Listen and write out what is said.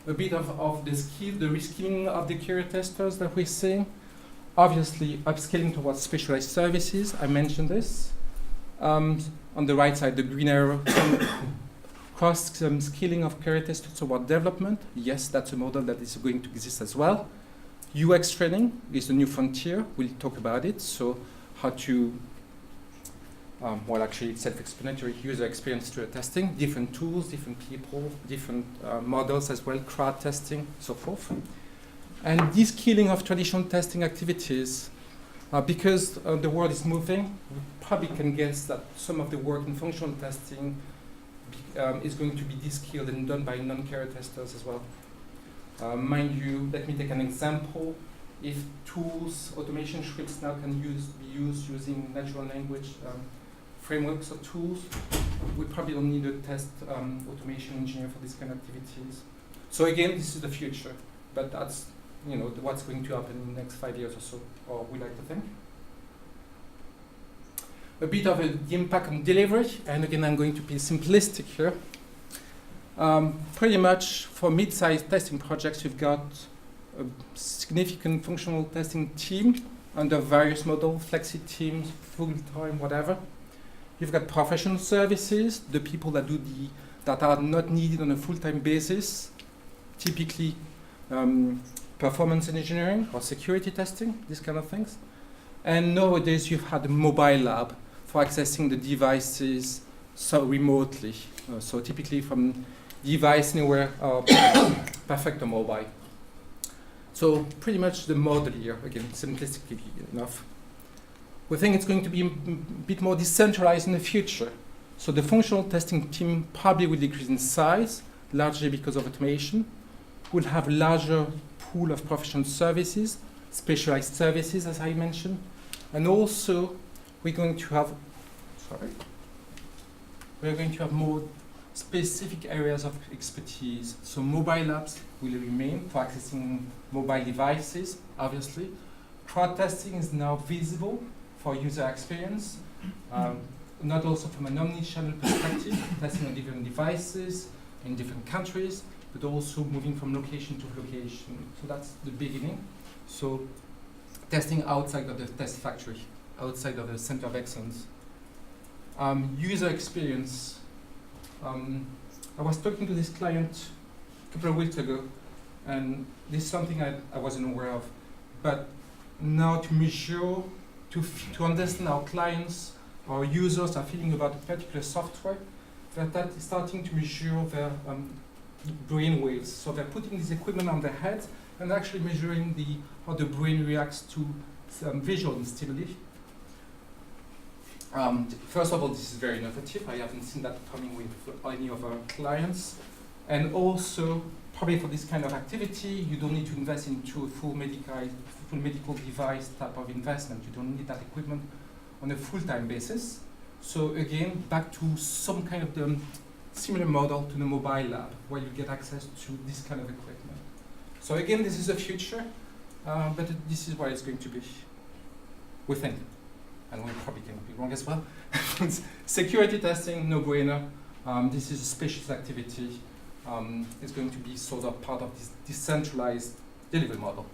a bit of the skill, the reskilling of the career testers that we're seeing. Obviously, upscaling towards specialized services. I mentioned this. On the right side, the green arrow, cross-skilling of career testers toward development. Yes, that's a model that is going to exist as well. UX training is the new frontier. We'll talk about it. So how to, well, actually, it's self-explanatory, user experience to testing, different tools, different people, different models as well, crowd testing, so forth. And this killing of traditional testing activities, because the world is moving, we probably can guess that some of the work in functional testing is going to be de-skilled and done by non-career testers as well. Mind you, let me take an example. If tools, automation scripts now can be used using natural language frameworks or tools, we probably don't need a test automation engineer for these kind of activities. So again, this is the future, but that's what's going to happen in the next 5 years or so, or we like to think. A bit of the impact on delivery, and again, I'm going to be simplistic here. Pretty much for mid-sized testing projects, you've got a significant functional testing team under various models, flexi teams, full-time, whatever. You've got professional services, the people that that are not needed on a full-time basis, typically performance engineering or security testing, these kind of things. And nowadays you've had a mobile lab for accessing the devices remotely. So typically from device anywhere, perfect or mobile. So pretty much the model here, again, simplistically enough. We think it's going to be a bit more decentralized in the future. So the functional testing team probably will decrease in size, largely because of automation. We'll have larger pool of professional services, specialized services, as I mentioned. And also, we're going to have more specific areas of expertise. So mobile apps will remain for accessing mobile devices, obviously. Crowd testing is now visible for user experience, not also from an omni-channel perspective, testing on different devices in different countries, but also moving from location to location. So that's the beginning. So testing outside of the test factory, outside of the center of excellence. User experience. I was talking to this client a couple of weeks ago, and this is something I wasn't aware of. But now to measure, to understand how clients or users are feeling about a particular software, that is starting to measure their brain waves. So they're putting this equipment on their head and actually measuring how the brain reacts to visual stimuli. First of all, this is very innovative. I haven't seen that coming with any of our clients. And also, probably for this kind of activity, you don't need to invest into a full medical device type of investment. You don't need that equipment on a full-time basis. So again, back to some kind of similar model to the mobile lab, where you get access to this kind of equipment. So again, this is the future, but this is what it's going to be, we think. And we probably can be wrong as well. Security testing, no-brainer. This is a specialist activity. It's going to be sort of part of this decentralized delivery model.